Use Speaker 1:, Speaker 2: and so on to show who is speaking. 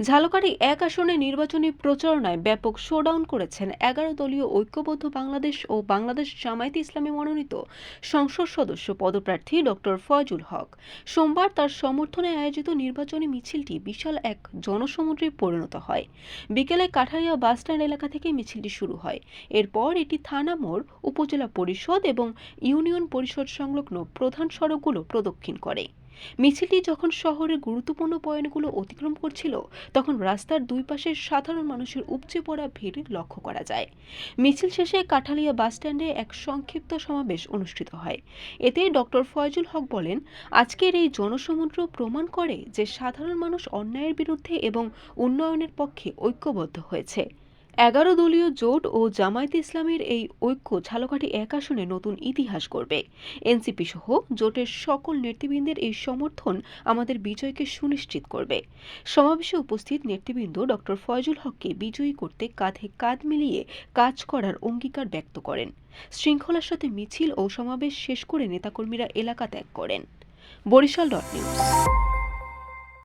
Speaker 1: ঝালকাঠি ১ আসনে নির্বাচনী প্রচারণায় ব্যাপক শোডাউন করেছেন ১১ দলীয় ঐক্যবদ্ধ বাংলাদেশ ও বাংলাদেশ জামায়াতে ইসলামী মনোনীত সংসদ সদস্য পদপ্রার্থী ডক্টর ফয়জুল হক। সোমবার তার সমর্থনে আয়োজিত নির্বাচনী মিছিলটি বিশাল এক জনসমুদ্রে পরিণত হয়। বিকেলে কাঠারিয়া বাসস্ট্যান্ড এলাকা থেকে মিছিলটি শুরু হয়। এরপর এটি থানা মোড়, উপজেলা পরিষদ এবং ইউনিয়ন পরিষদ সংলগ্ন প্রধান সড়কগুলো প্রদক্ষিণ করে। মিছিলটি যখন শহরের গুরুত্বপূর্ণ পয়েন্টগুলো অতিক্রম করছিল, তখন রাস্তার দুই পাশে সাধারণ মানুষের উপচে পড়া ভিড় লক্ষ্য করা যায়। মিছিল শেষে কাঠালিয়া বাসস্ট্যান্ডে এক সংক্ষিপ্ত সমাবেশ অনুষ্ঠিত হয়। এতে ডক্টর ফয়জুল হক বলেন, আজকের এই জনসমুদ্র প্রমাণ করে যে সাধারণ মানুষ অন্যায়ের বিরুদ্ধে এবং উন্নয়নের পক্ষে ঐক্যবদ্ধ হয়েছে। ১১ দলীয় জোট ও জামায়াতে ইসলামীর এই ঐক্য ঝালকাঠি ১ আসনে নতুন ইতিহাস গড়বে। এনসিপি সহ জোটের সকল নেতৃবৃন্দের এই সমর্থন আমাদের বিজয়কে সুনিশ্চিত করবে। সমাবেশে উপস্থিত নেতৃবৃন্দ ডক্টর ফয়জুল হককে বিজয়ী করতে কাঁধে কাঁধ মিলিয়ে কাজ করার অঙ্গীকার ব্যক্ত করেন। শৃঙ্খলার সাথে মিছিল ও সমাবেশ শেষ করে নেতাকর্মীরা এলাকা ত্যাগ করেন। বরিশাল.নিউজ।